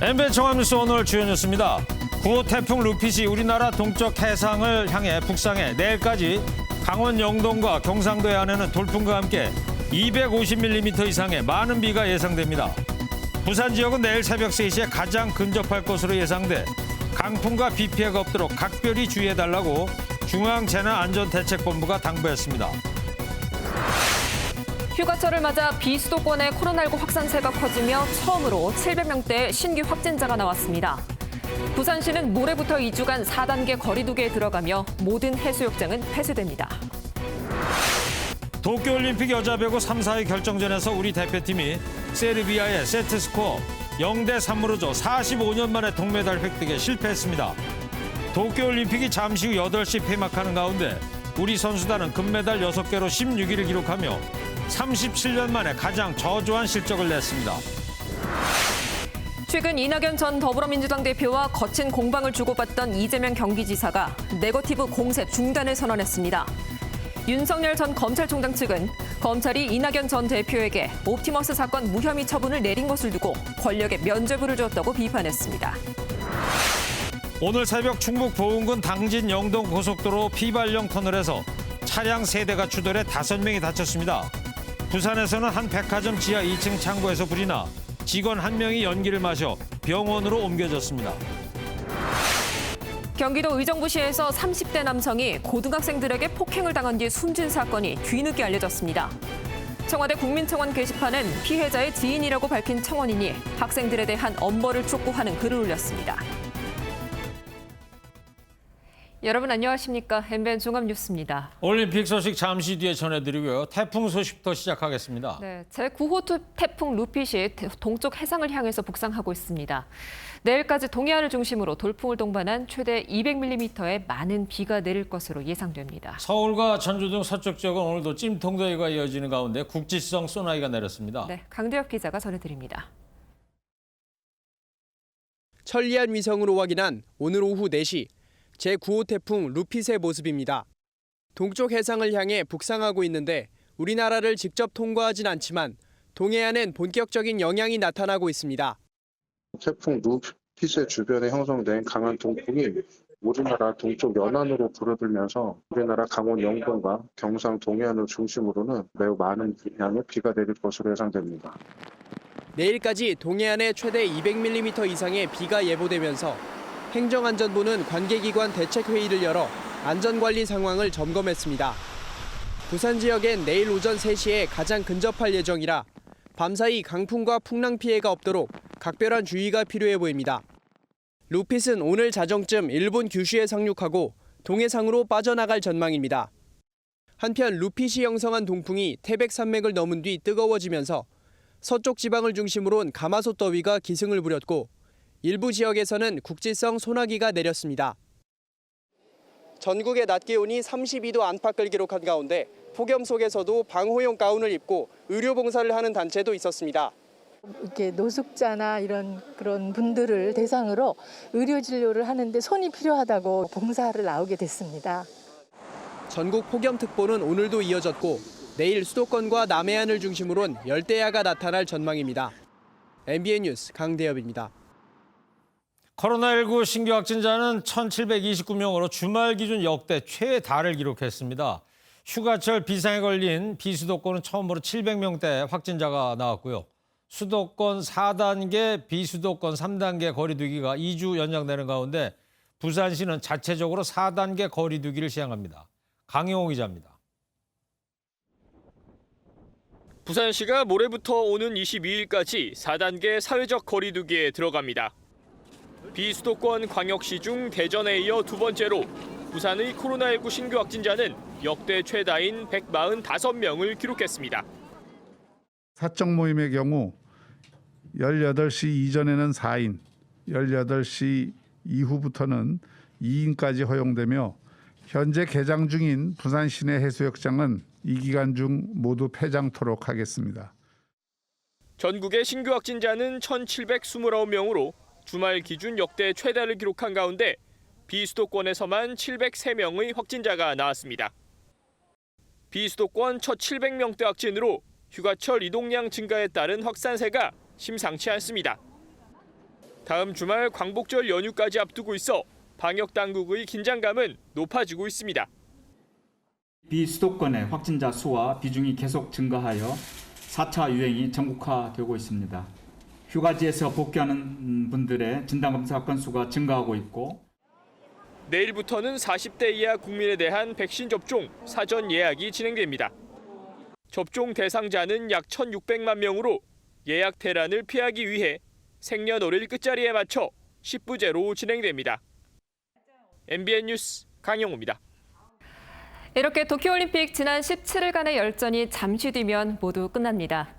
MBN 종합뉴스 오늘 주요 뉴스입니다. 9호 태풍 루핏이 우리나라 동쪽 해상을 향해 북상해 내일까지 강원 영동과 경상도 해안에는 돌풍과 함께 250mm 이상의 많은 비가 예상됩니다. 부산 지역은 내일 새벽 3시에 가장 근접할 것으로 예상돼 강풍과 비 피해가 없도록 각별히 주의해달라고 중앙재난안전대책본부가 당부했습니다. 휴가철을 맞아 비수도권의 코로나19 확산세가 커지며 처음으로 700명대의 신규 확진자가 나왔습니다. 부산시는 모레부터 2주간 4단계 거리두기에 들어가며 모든 해수욕장은 폐쇄됩니다. 도쿄올림픽 여자배구 3, 4위 결정전에서 우리 대표팀이 세르비아의 세트스코어 0대3으로 져 45년 만에 동메달 획득에 실패했습니다. 도쿄올림픽이 잠시 후 8시 폐막하는 가운데 우리 선수단은 금메달 6개로 16위를 기록하며 37년 만에 가장 저조한 실적을 냈습니다. 최근 이낙연 전 더불어민주당 대표와 거친 공방을 주고받던 이재명 경기지사가 네거티브 공세 중단을 선언했습니다. 윤석열 전 검찰총장 측은 검찰이 이낙연 전 대표에게 옵티머스 사건 무혐의 처분을 내린 것을 두고 권력에 면죄부를 줬다고 비판했습니다. 오늘 새벽 충북 보은군 당진 영동 고속도로 피발령 터널에서 차량 3대가 추돌해 5명이 다쳤습니다. 부산에서는 한 백화점 지하 2층 창고에서 불이 나 직원 1명이 연기를 마셔 병원으로 옮겨졌습니다. 경기도 의정부시에서 30대 남성이 고등학생들에게 폭행을 당한 뒤 숨진 사건이 뒤늦게 알려졌습니다. 청와대 국민청원 게시판은 피해자의 지인이라고 밝힌 청원인이 학생들에 대한 엄벌을 촉구하는 글을 올렸습니다. 여러분 안녕하십니까? MBN 종합뉴스입니다. 올림픽 소식 잠시 뒤에 전해드리고요. 태풍 소식부터 시작하겠습니다. 네, 제9호 태풍 루핏이 동쪽 해상을 향해서 북상하고 있습니다. 내일까지 동해안을 중심으로 돌풍을 동반한 최대 200mm의 많은 비가 내릴 것으로 예상됩니다. 서울과 전주 등 서쪽 지역은 오늘도 찜통더위가 이어지는 가운데 국지성 소나기가 내렸습니다. 네, 강대혁 기자가 전해드립니다. 천리안 위성으로 확인한 오늘 오후 4시 제9호 태풍 루핏의 모습입니다. 동쪽 해상을 향해 북상하고 있는데 우리나라를 직접 통과하진 않지만 동해안엔 본격적인 영향이 나타나고 있습니다. 태풍 루핏의 주변에 형성된 강한 동풍이 우리나라 동쪽 연안으로 불어들면서 우리나라 강원 영동과 경상 동해안을 중심으로는 매우 많은 양의 비가 내릴 것으로 예상됩니다. 내일까지 동해안에 최대 200mm 이상의 비가 예보되면서 행정안전부는 관계기관 대책회의를 열어 안전관리 상황을 점검했습니다. 부산 지역엔 내일 오전 3시에 가장 근접할 예정이라 밤사이 강풍과 풍랑 피해가 없도록 각별한 주의가 필요해 보입니다. 루핏은 오늘 자정쯤 일본 규슈에 상륙하고 동해상으로 빠져나갈 전망입니다. 한편 루핏이 형성한 동풍이 태백 산맥을 넘은 뒤 뜨거워지면서 서쪽 지방을 중심으로 가마솥 더위가 기승을 부렸고 일부 지역에서는 국지성 소나기가 내렸습니다. 전국의 낮 기온이 32도 안팎을 기록한 가운데 폭염 속에서도 방호용 가운을 입고 의료 봉사를 하는 단체도 있었습니다. 이렇게 노숙자나 그런 분들을 대상으로 의료 진료를 하는데 손이 필요하다고 봉사를 나오게 됐습니다. 전국 폭염특보는 오늘도 이어졌고 내일 수도권과 남해안을 중심으로는 열대야가 나타날 전망입니다. MBN 뉴스 강대엽입니다. 코로나19 신규 확진자는 1,729명으로 주말 기준 역대 최다를 기록했습니다. 휴가철 비상에 걸린 비수도권은 처음으로 700명대 확진자가 나왔고요. 수도권 4단계, 비수도권 3단계 거리두기가 2주 연장되는 가운데 부산시는 자체적으로 4단계 거리두기를 시행합니다. 강영호 기자입니다. 부산시가 모레부터 오는 22일까지 4단계 사회적 거리두기에 들어갑니다. 비수도권 광역시 중 대전에 이어 두 번째로 부산의 코로나19 신규 확진자는 역대 최다인 145명을 기록했습니다. 사적 모임의 경우 18시 이전에는 4인, 18시 이후부터는 2인까지 허용되며 현재 개장 중인 부산 시내 해수욕장은 이 기간 중 모두 폐장토록 하겠습니다. 전국의 신규 확진자는 1,729명으로 주말 기준 역대 최다를 기록한 가운데 비수도권에서만 703명의 확진자가 나왔습니다. 비수도권 첫 700명대 확진으로 휴가철 이동량 증가에 따른 확산세가 심상치 않습니다. 다음 주말 광복절 연휴까지 앞두고 있어 방역 당국의 긴장감은 높아지고 있습니다. 비수도권의 확진자 수와 비중이 계속 증가하여 4차 유행이 전국화되고 있습니다. 휴가지에서 복귀하는 분들의 진단검사 건수가 증가하고 있고 내일부터는 40대 이하 국민에 대한 백신 접종 사전 예약이 진행됩니다. 접종 대상자는 약 1,600만 명으로 예약 대란을 피하기 위해 생년월일 끝자리에 맞춰 10부제로 진행됩니다. MBN 뉴스 강영우입니다. 이렇게 도쿄올림픽 지난 17일간의 열전이 잠시 뒤면 모두 끝납니다.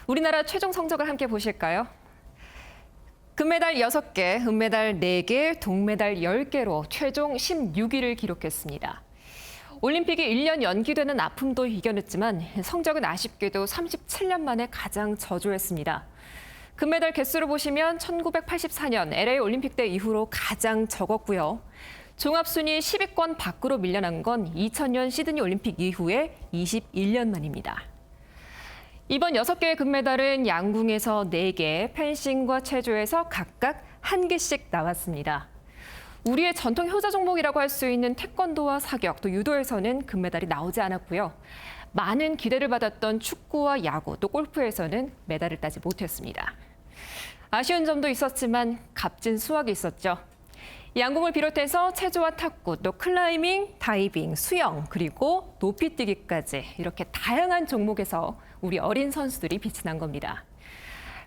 우리나라 최종 성적을 함께 보실까요? 금메달 6개, 은메달 4개, 동메달 10개로 최종 16위를 기록했습니다. 올림픽이 1년 연기되는 아픔도 이겨냈지만 성적은 아쉽게도 37년 만에 가장 저조했습니다. 금메달 개수로 보시면 1984년 LA 올림픽 때 이후로 가장 적었고요. 종합순위 10위권 밖으로 밀려난 건 2000년 시드니 올림픽 이후에 21년 만입니다. 이번 6개의 금메달은 양궁에서 4개, 펜싱과 체조에서 각각 1개씩 나왔습니다. 우리의 전통 효자 종목이라고 할 수 있는 태권도와 사격, 또 유도에서는 금메달이 나오지 않았고요. 많은 기대를 받았던 축구와 야구, 또 골프에서는 메달을 따지 못했습니다. 아쉬운 점도 있었지만 값진 수확이 있었죠. 양궁을 비롯해서 체조와 탁구, 또 클라이밍, 다이빙, 수영, 그리고 높이뛰기까지 이렇게 다양한 종목에서 우리 어린 선수들이 빛이 난 겁니다.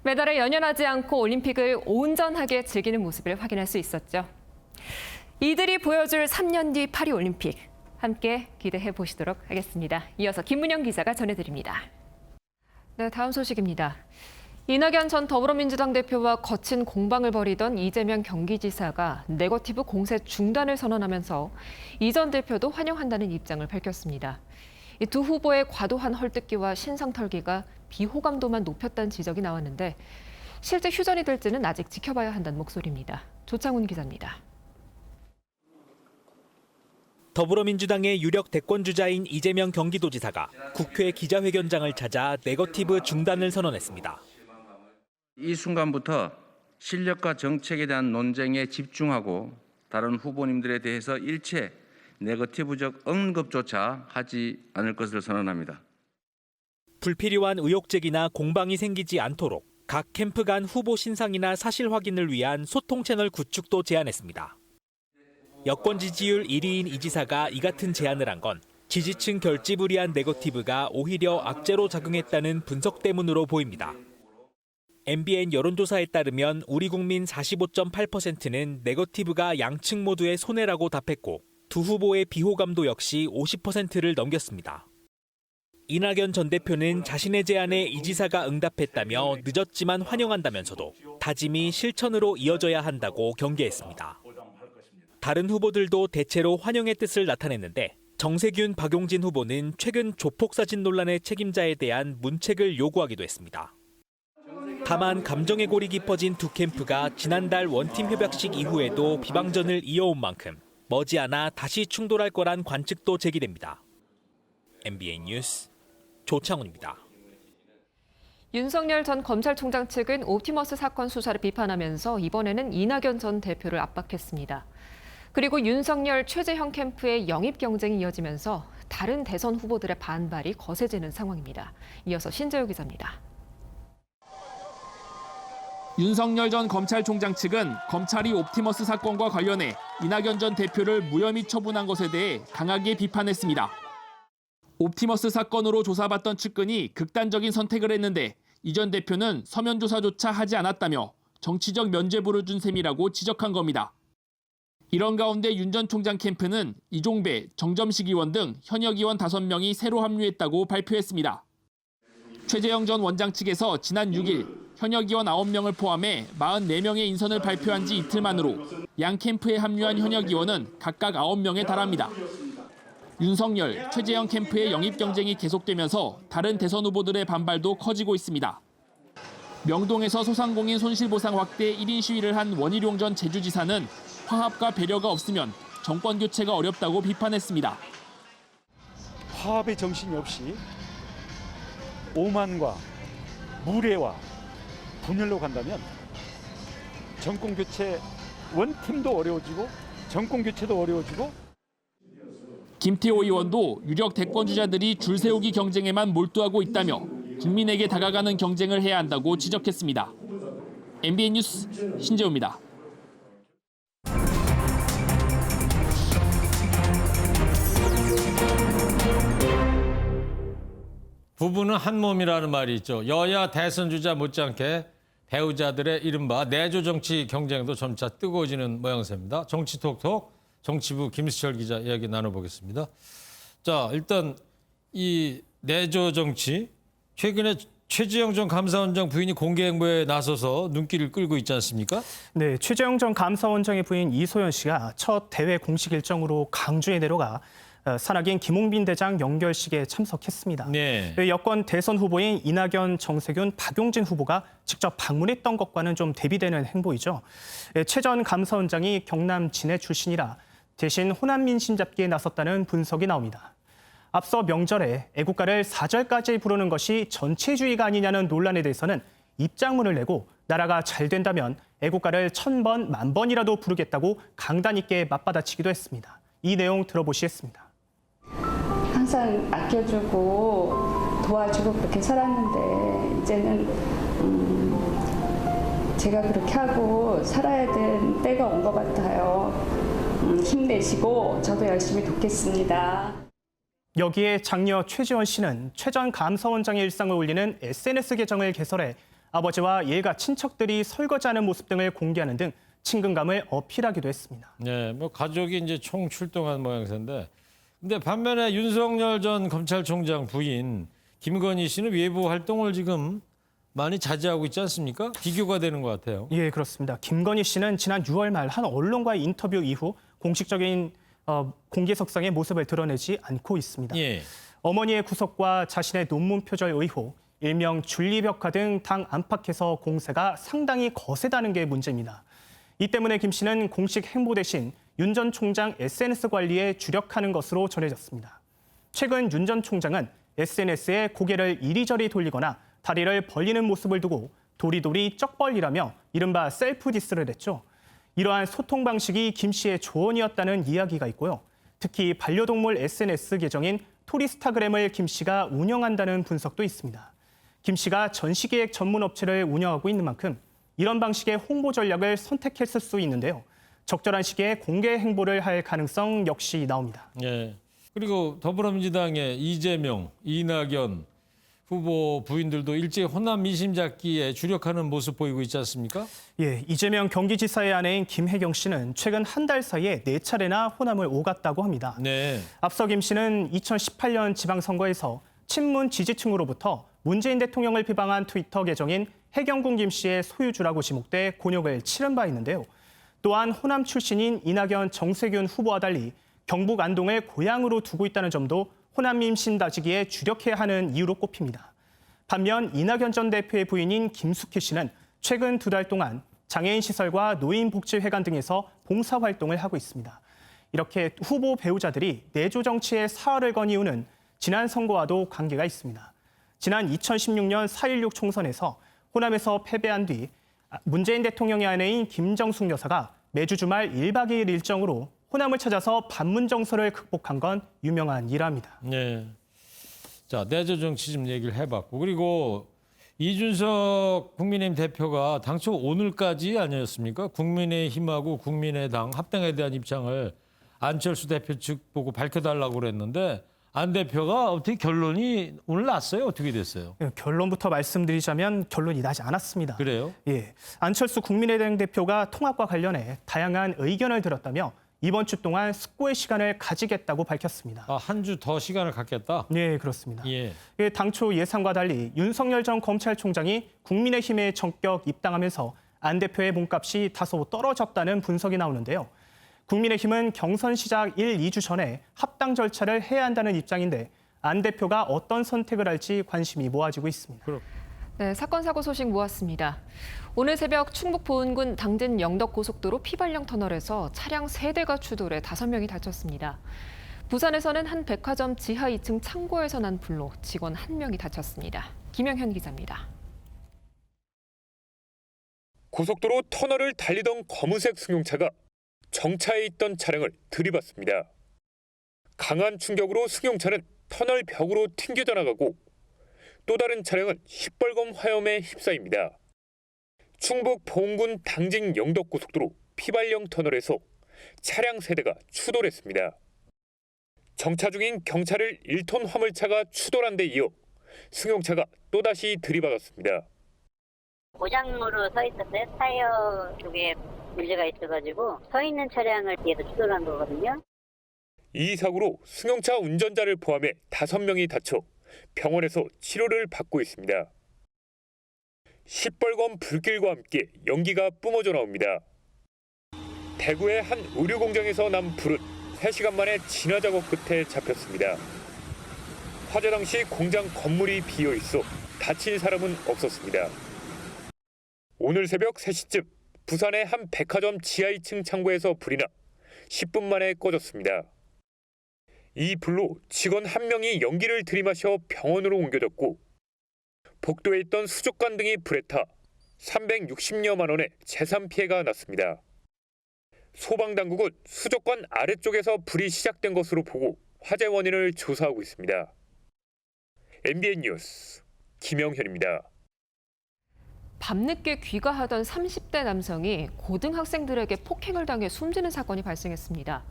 메달에 연연하지 않고 올림픽을 온전하게 즐기는 모습을 확인할 수 있었죠. 이들이 보여줄 3년 뒤 파리 올림픽 함께 기대해 보시도록 하겠습니다. 이어서 김문영 기자가 전해드립니다. 네, 다음 소식입니다. 이낙연 전 더불어민주당 대표와 거친 공방을 벌이던 이재명 경기지사가 네거티브 공세 중단을 선언하면서 이 전 대표도 환영한다는 입장을 밝혔습니다. 이 두 후보의 과도한 헐뜯기와 신상털기가 비호감도만 높였다는 지적이 나왔는데 실제 휴전이 될지는 아직 지켜봐야 한다는 목소리입니다. 조창훈 기자입니다. 더불어민주당의 유력 대권주자인 이재명 경기도지사가 국회 기자회견장을 찾아 네거티브 중단을 선언했습니다. 이 순간부터 실력과 정책에 대한 논쟁에 집중하고 다른 후보님들에 대해서 일체 네거티브적 언급조차 하지 않을 것을 선언합니다. 불필요한 의혹 제기나 공방이 생기지 않도록 각 캠프 간 후보 신상이나 사실 확인을 위한 소통 채널 구축도 제안했습니다. 여권 지지율 1위인 이 지사가 이 같은 제안을 한 건 지지층 결집을 위한 네거티브가 오히려 악재로 작용했다는 분석 때문으로 보입니다. MBN 여론조사에 따르면 우리 국민 45.8%는 네거티브가 양측 모두의 손해라고 답했고 두 후보의 비호감도 역시 50%를 넘겼습니다. 이낙연 전 대표는 자신의 제안에 이 지사가 응답했다며 늦었지만 환영한다면서도 다짐이 실천으로 이어져야 한다고 경계했습니다. 다른 후보들도 대체로 환영의 뜻을 나타냈는데 정세균, 박용진 후보는 최근 조폭사진 논란의 책임자에 대한 문책을 요구하기도 했습니다. 다만 감정의 골이 깊어진 두 캠프가 지난달 원팀 협약식 이후에도 비방전을 이어온 만큼 머지않아 다시 충돌할 거란 관측도 제기됩니다. MBN 뉴스 조창훈입니다. 윤석열 전 검찰총장 측은 옵티머스 사건 수사를 비판하면서 이번에는 이낙연 전 대표를 압박했습니다. 그리고 윤석열 최재형 캠프의 영입 경쟁이 이어지면서 다른 대선 후보들의 반발이 거세지는 상황입니다. 이어서 신재우 기자입니다. 윤석열 전 검찰총장 측은 검찰이 옵티머스 사건과 관련해 이낙연 전 대표를 무혐의 처분한 것에 대해 강하게 비판했습니다. 옵티머스 사건으로 조사받던 측근이 극단적인 선택을 했는데 이 전 대표는 서면 조사조차 하지 않았다며 정치적 면죄부를 준 셈이라고 지적한 겁니다. 이런 가운데 윤 전 총장 캠프는 이종배, 정점식 의원 등 현역 의원 5명이 새로 합류했다고 발표했습니다. 최재형 전 원장 측에서 지난 6일 현역 의원 9명을 포함해 44명의 인선을 발표한 지 이틀 만으로 양 캠프에 합류한 현역 의원은 각각 9명에 달합니다. 윤석열, 최재형 캠프의 영입 경쟁이 계속되면서 다른 대선 후보들의 반발도 커지고 있습니다. 명동에서 소상공인 손실보상 확대 1인 시위를 한 원희룡 전 제주지사는 화합과 배려가 없으면 정권 교체가 어렵다고 비판했습니다. 화합의 정신이 없이 오만과 무례와 분열로 간다면 정권 교체 원팀도 어려워지고 정권 교체도 어려워지고. 김태호 의원도 유력 대권주자들이 줄 세우기 경쟁에만 몰두하고 있다며 국민에게 다가가는 경쟁을 해야 한다고 지적했습니다. MBN 뉴스 신재우입니다. 부부는 한 몸이라는 말이 있죠. 여야 대선 주자 못지않게 배우자들의 이른바 내조 정치 경쟁도 점차 뜨거워지는 모양새입니다. 정치톡톡 정치부 김수철 기자 이야기 나눠보겠습니다. 자, 일단 이 내조 정치 최근에 최재형 전 감사원장 부인이 공개 행보에 나서서 눈길을 끌고 있지 않습니까? 네, 최재형 전 감사원장의 부인 이소연 씨가 첫 대회 공식 일정으로 강주에 내려가 산악인 김홍빈 대장 연결식에 참석했습니다. 네. 여권 대선 후보인 이낙연, 정세균, 박용진 후보가 직접 방문했던 것과는 좀 대비되는 행보이죠. 최 전 감사원장이 경남 진해 출신이라 대신 호남 민심 잡기에 나섰다는 분석이 나옵니다. 앞서 명절에 애국가를 4절까지 부르는 것이 전체주의가 아니냐는 논란에 대해서는 입장문을 내고 나라가 잘 된다면 애국가를 1000번, 10,000번이라도 부르겠다고 강단 있게 맞받아치기도 했습니다. 이 내용 들어보시겠습니다. 항상 아껴주고 도와주고 그렇게 살았는데 이제는 제가 그렇게 하고 살아야 될 때가 온 것 같아요. 힘내시고 저도 열심히 돕겠습니다. 여기에 장녀 최지원 씨는 최 전 감사원장의 일상을 올리는 SNS 계정을 개설해 아버지와 일가 친척들이 설거지하는 모습 등을 공개하는 등 친근감을 어필하기도 했습니다. 네, 뭐 가족이 이제 총 출동한 모양새인데, 근데 반면에 윤석열 전 검찰총장 부인 김건희 씨는 외부 활동을 지금 많이 자제하고 있지 않습니까? 비교가 되는 것 같아요. 예, 그렇습니다. 김건희 씨는 지난 6월 말 한 언론과의 인터뷰 이후 공식적인 공개석상의 모습을 드러내지 않고 있습니다. 예. 어머니의 구속과 자신의 논문 표절 의혹, 일명 줄리벽화 등 당 안팎에서 공세가 상당히 거세다는 게 문제입니다. 이 때문에 김 씨는 공식 행보 대신 윤 전 총장 SNS 관리에 주력하는 것으로 전해졌습니다. 최근 윤 전 총장은 SNS에 고개를 이리저리 돌리거나 다리를 벌리는 모습을 두고 도리도리 쩍벌리라며 이른바 셀프 디스를 했죠. 이러한 소통 방식이 김 씨의 조언이었다는 이야기가 있고요. 특히 반려동물 SNS 계정인 토리스타그램을 김 씨가 운영한다는 분석도 있습니다. 김 씨가 전시기획 전문 업체를 운영하고 있는 만큼 이런 방식의 홍보 전략을 선택했을 수 있는데요. 적절한 시기에 공개 행보를 할 가능성 역시 나옵니다. 예. 그리고 더불어민주당의 이재명, 이낙연 후보 부인들도 일제히 호남 민심 잡기에 주력하는 모습 보이고 있지 않습니까? 예, 이재명 경기지사의 아내인 김혜경 씨는 최근 한 달 사이에 4차례나 호남을 오갔다고 합니다. 네. 앞서 김 씨는 2018년 지방선거에서 친문 지지층으로부터 문재인 대통령을 비방한 트위터 계정인 해경군 김 씨의 소유주라고 지목돼 곤욕을 치른 바 있는데요. 또한 호남 출신인 이낙연, 정세균 후보와 달리 경북 안동을 고향으로 두고 있다는 점도 호남 민심 다지기에 주력해야 하는 이유로 꼽힙니다. 반면 이낙연 전 대표의 부인인 김숙희 씨는 최근 2달 동안 장애인 시설과 노인복지회관 등에서 봉사활동을 하고 있습니다. 이렇게 후보 배우자들이 내조 정치에 사활을 건 이유는 지난 선거와도 관계가 있습니다. 지난 2016년 4.16 총선에서 호남에서 패배한 뒤 문재인 대통령의 아내인 김정숙 여사가 매주 주말 1박 2일 일정으로 호남을 찾아서 반문정서를 극복한 건 유명한 일화입니다. 네. 자, 내조 정치 좀 얘기를 해봤고, 그리고 이준석 국민의힘 대표가 당초 오늘까지 아니었습니까? 국민의힘하고 국민의당 합당에 대한 입장을 안철수 대표 측 보고 밝혀달라고 그랬는데 안 대표가 어떻게 결론이 오늘 났어요? 어떻게 됐어요? 결론부터 말씀드리자면 결론이 나지 않았습니다. 그래요? 예, 안철수 국민의당 대표가 통합과 관련해 다양한 의견을 들었다며 이번 주 동안 숙고의 시간을 가지겠다고 밝혔습니다. 아, 한 주 더 시간을 갖겠다? 네, 그렇습니다. 예. 당초 예상과 달리 윤석열 전 검찰총장이 국민의힘에 전격 입당하면서 안 대표의 몸값이 다소 떨어졌다는 분석이 나오는데요. 국민의힘은 경선 시작 1, 2주 전에 합당 절차를 해야 한다는 입장인데 안 대표가 어떤 선택을 할지 관심이 모아지고 있습니다. 네, 사건 사고 소식 모았습니다. 오늘 새벽 충북 보은군 당진 영덕고속도로 피발령 터널에서 차량 3대가 추돌해 5명이 다쳤습니다. 부산에서는 한 백화점 지하 2층 창고에서 난 불로 직원 1명이 다쳤습니다. 김영현 기자입니다. 고속도로 터널을 달리던 검은색 승용차가 정차해 있던 차량을 들이받습니다. 강한 충격으로 승용차는 터널 벽으로 튕겨져 나가고 또 다른 차량은 시뻘건 화염에 휩싸입니다. 충북 보은군 당진 영덕고속도로 피발령 터널에서 차량 세대가 추돌했습니다. 정차 중인 경차를 1톤 화물차가 추돌한 데 이어 승용차가 또다시 들이받았습니다. 고장으로 서 있었어요. 타이어 쪽에 문제가 있어가지고 서 있는 차량을 뒤에서 추돌한 거거든요. 이 사고로 승용차 운전자를 포함해 5명이 다쳐 병원에서 치료를 받고 있습니다. 시뻘건 불길과 함께 연기가 뿜어져 나옵니다. 대구의 한 의류 공장에서 난 불은 3시간 만에 진화 작업 끝에 잡혔습니다. 화재 당시 공장 건물이 비어 있어 다친 사람은 없었습니다. 오늘 새벽 3시쯤 부산의 한 백화점 지하 2층 창고에서 불이 나 10분 만에 꺼졌습니다. 이 불로 직원 1명이 연기를 들이마셔 병원으로 옮겨졌고 복도에 있던 수족관 등이 불에 타 360여만 원의 재산 피해가 났습니다. 소방당국은 수족관 아래쪽에서 불이 시작된 것으로 보고 화재 원인을 조사하고 있습니다. MBN 뉴스 김영현입니다. 밤늦게 귀가하던 30대 남성이 고등학생들에게 폭행을 당해 숨지는 사건이 발생했습니다.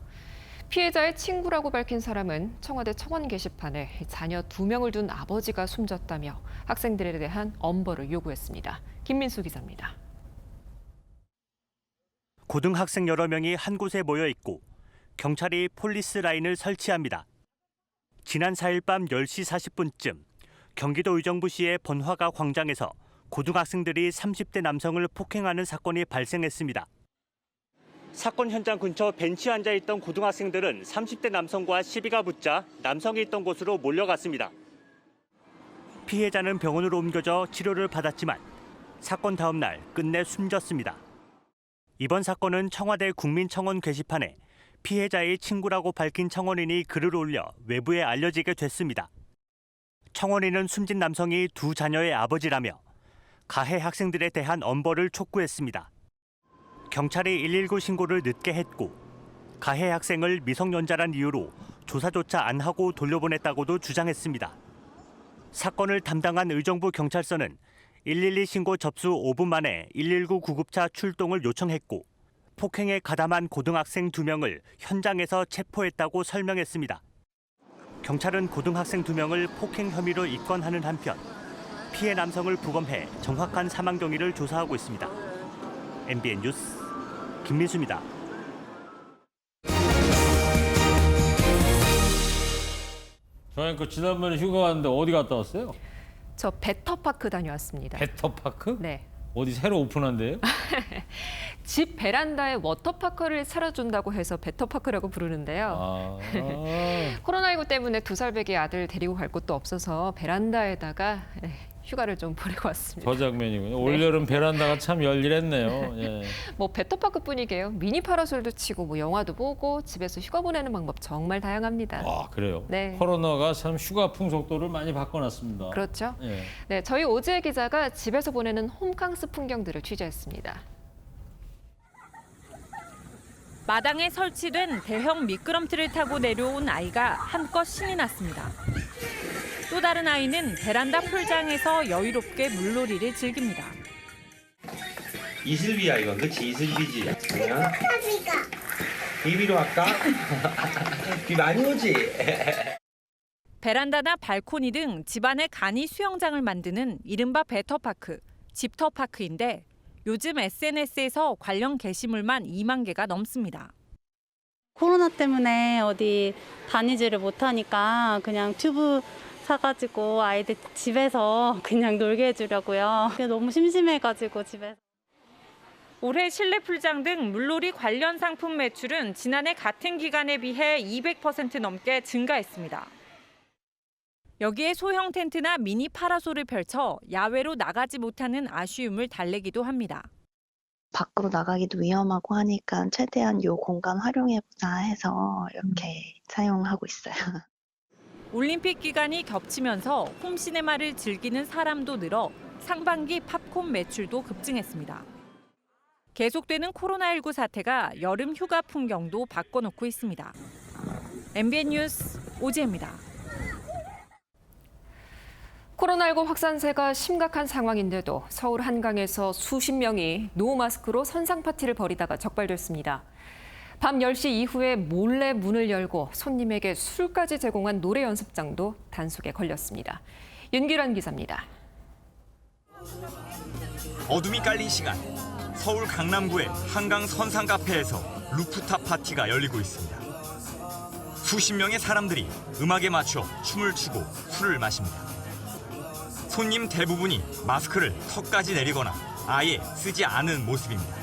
피해자의 친구라고 밝힌 사람은 청와대 청원 게시판에 자녀 2명을 둔 아버지가 숨졌다며 학생들에 대한 엄벌을 요구했습니다. 김민수 기자입니다. 고등학생 여러 명이 한 곳에 모여 있고 경찰이 폴리스 라인을 설치합니다. 지난 4일 밤 10시 40분쯤 경기도 의정부시의 번화가 광장에서 고등학생들이 30대 남성을 폭행하는 사건이 발생했습니다. 사건 현장 근처 벤치에 앉아있던 고등학생들은 30대 남성과 시비가 붙자 남성이 있던 곳으로 몰려갔습니다. 피해자는 병원으로 옮겨져 치료를 받았지만 사건 다음 날 끝내 숨졌습니다. 이번 사건은 청와대 국민청원 게시판에 피해자의 친구라고 밝힌 청원인이 글을 올려 외부에 알려지게 됐습니다. 청원인은 숨진 남성이 2 자녀의 아버지라며 가해 학생들에 대한 엄벌을 촉구했습니다. 경찰이 119 신고를 늦게 했고 가해 학생을 미성년자란 이유로 조사조차 안 하고 돌려보냈다고도 주장했습니다. 사건을 담당한 의정부 경찰서는 112 신고 접수 5분 만에 119 구급차 출동을 요청했고 폭행에 가담한 고등학생 2명을 현장에서 체포했다고 설명했습니다. 경찰은 고등학생 2명을 폭행 혐의로 입건하는 한편 피해 남성을 부검해 정확한 사망 경위를 조사하고 있습니다. MBN 뉴스 김민수입니다. 저 지난번에 휴가 갔는데 어디 갔다 왔어요? 저 베터파크 다녀왔습니다. 베터파크? 네. 어디 새로 오픈한대요? 집 베란다에 워터파크를 차려준다고 해서 베터파크라고 부르는데요. 코로나19 때문에 2살배기 아들 데리고 갈 곳도 없어서 베란다에다가 휴가를 좀 보내고 왔습니다. 저 장면이군요. 올여름 베란다가 참 열일했네요. 예. 뭐 베터파크뿐이게요. 미니 파라솔도 치고 뭐 영화도 보고 집에서 휴가 보내는 방법 정말 다양합니다. 아, 그래요? 네. 코로나가 참 휴가 풍속도를 많이 바꿔놨습니다. 그렇죠. 예. 네, 저희 오지혜 기자가 집에서 보내는 홈캉스 풍경들을 취재했습니다. 마당에 설치된 대형 미끄럼틀을 타고 내려온 아이가 한껏 신이 났습니다. 또 다른 아이는 베란다 풀장에서 여유롭게 물놀이를 즐깁니다. 이슬비야 이건 그치? 이슬비지? 그냥 비비로 할까? 비 많이 오지? 베란다나 발코니 등 집안에 간이 수영장을 만드는 이른바 베터파크, 집터파크인데 요즘 SNS에서 관련 게시물만 2만 개가 넘습니다. 코로나 때문에 어디 다니지를 못하니까 그냥 튜브 사가지고 아이들 집에서 그냥 놀게 해주려고요. 너무 심심해가지고 집에서. 올해 실내 풀장 등 물놀이 관련 상품 매출은 지난해 같은 기간에 비해 200% 넘게 증가했습니다. 여기에 소형 텐트나 미니 파라솔을 펼쳐 야외로 나가지 못하는 아쉬움을 달래기도 합니다. 밖으로 나가기도 위험하고 하니까 최대한 이 공간 활용해보자 해서 이렇게 사용하고 있어요. 올림픽 기간이 겹치면서 홈시네마를 즐기는 사람도 늘어 상반기 팝콘 매출도 급증했습니다. 계속되는 코로나19 사태가 여름 휴가 풍경도 바꿔놓고 있습니다. MBN 뉴스 오지혜입니다. 코로나19 확산세가 심각한 상황인데도 서울 한강에서 수십 명이 노마스크로 선상 파티를 벌이다가 적발됐습니다. 밤 10시 이후에 몰래 문을 열고 손님에게 술까지 제공한 노래 연습장도 단속에 걸렸습니다. 윤기란 기자입니다. 어둠이 깔린 시간, 서울 강남구의 한강 선상 카페에서 루프탑 파티가 열리고 있습니다. 수십 명의 사람들이 음악에 맞춰 춤을 추고 술을 마십니다. 손님 대부분이 마스크를 턱까지 내리거나 아예 쓰지 않은 모습입니다.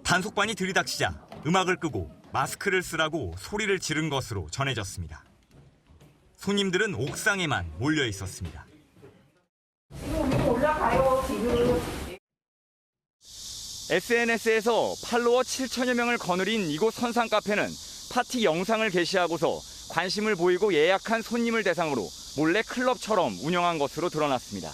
단속반이 들이닥치자 음악을 끄고 마스크를 쓰라고 소리를 지른 것으로 전해졌습니다. 손님들은 옥상에만 몰려 있었습니다. 올라가요, 지금. SNS에서 팔로워 7천여 명을 거느린 이곳 선상 카페는 파티 영상을 게시하고서 관심을 보이고 예약한 손님을 대상으로 몰래 클럽처럼 운영한 것으로 드러났습니다.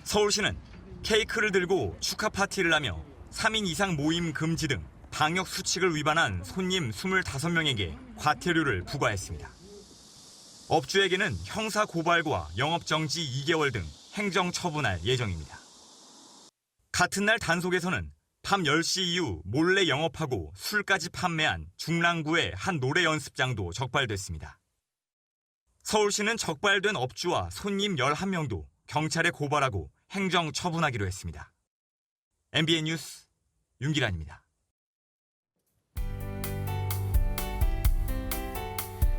서울시는 케이크를 들고 축하 파티를 하며 3인 이상 모임 금지 등 방역 수칙을 위반한 손님 25명에게 과태료를 부과했습니다. 업주에게는 형사 고발과 영업정지 2개월 등 행정 처분할 예정입니다. 같은 날 단속에서는 밤 10시 이후 몰래 영업하고 술까지 판매한 중랑구의 한 노래 연습장도 적발됐습니다. 서울시는 적발된 업주와 손님 11명도 경찰에 고발하고 행정 처분하기로 했습니다. MBN 뉴스 윤기란입니다.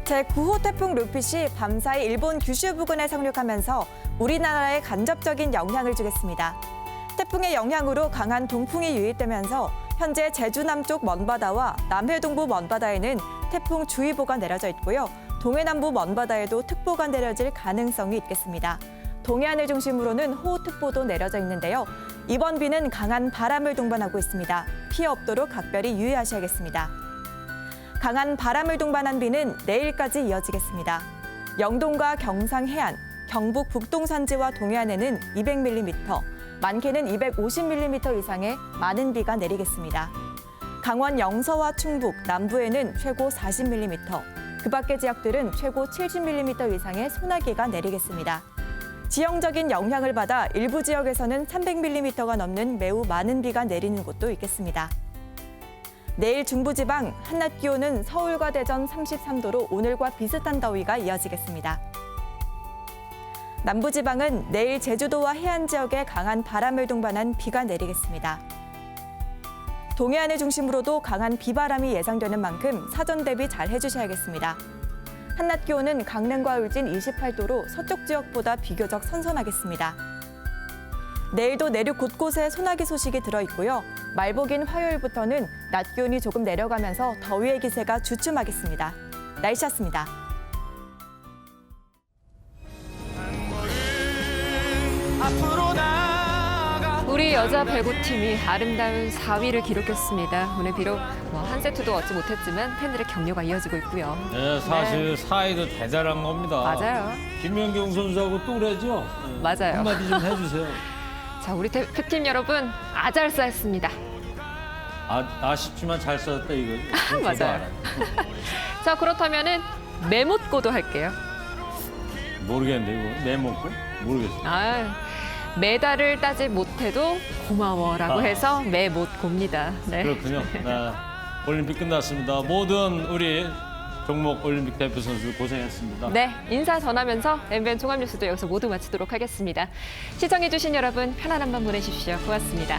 제9호 태풍 루핏이 밤사이 일본 규슈 부근에 상륙하면서 우리나라에 간접적인 영향을 주겠습니다. 태풍의 영향으로 강한 동풍이 유입되면서 현재 제주 남쪽 먼바다와 남해 동부 먼바다에는 태풍 주의보가 내려져 있고요. 동해 남부 먼바다에도 특보가 내려질 가능성이 있겠습니다. 동해안을 중심으로는 호우특보도 내려져 있는데요. 이번 비는 강한 바람을 동반하고 있습니다. 피해 없도록 각별히 유의하셔야겠습니다. 강한 바람을 동반한 비는 내일까지 이어지겠습니다. 영동과 경상 해안, 경북 북동산지와 동해안에는 200mm, 많게는 250mm 이상의 많은 비가 내리겠습니다. 강원 영서와 충북, 남부에는 최고 40mm, 그 밖의 지역들은 최고 70mm 이상의 소나기가 내리겠습니다. 지형적인 영향을 받아 일부 지역에서는 300mm가 넘는 매우 많은 비가 내리는 곳도 있겠습니다. 내일 중부지방 한낮 기온은 서울과 대전 33도로 오늘과 비슷한 더위가 이어지겠습니다. 남부지방은 내일 제주도와 해안 지역에 강한 바람을 동반한 비가 내리겠습니다. 동해안을 중심으로도 강한 비바람이 예상되는 만큼 사전 대비 잘 해주셔야겠습니다. 한낮 기온은 강릉과 울진 28도로 서쪽 지역보다 비교적 선선하겠습니다. 내일도 내륙 곳곳에 소나기 소식이 들어있고요. 말복인 화요일부터는 낮 기온이 조금 내려가면서 더위의 기세가 주춤하겠습니다. 날씨였습니다. 우리 여자 배구팀이 아름다운 4위를 기록했습니다. 오늘 비록 한 세트도 얻지 못했지만 팬들의 격려가 이어지고 있고요. 네, 사실 4위도 대단한 겁니다. 맞아요. 김연경 선수하고 또래죠? 맞아요. 한마디 좀 해주세요. 자, 우리 대표팀 여러분 아잘싸했습니다. 아쉽지만 잘 썼다 이거. 맞아요. 자, 그렇다면은 메모고도 할게요. 모르겠는데 이거 메모고? 모르겠어요. 메달을 따지 못해도 고마워라고 해서 메모고입니다. 네. 그렇군요. 네. 올림픽 끝났습니다. 모든 우리 종목 올림픽 대표 선수 고생했습니다. 네, 인사 전하면서 MBN 종합뉴스도 여기서 모두 마치도록 하겠습니다. 시청해주신 여러분 편안한 밤 보내십시오. 고맙습니다.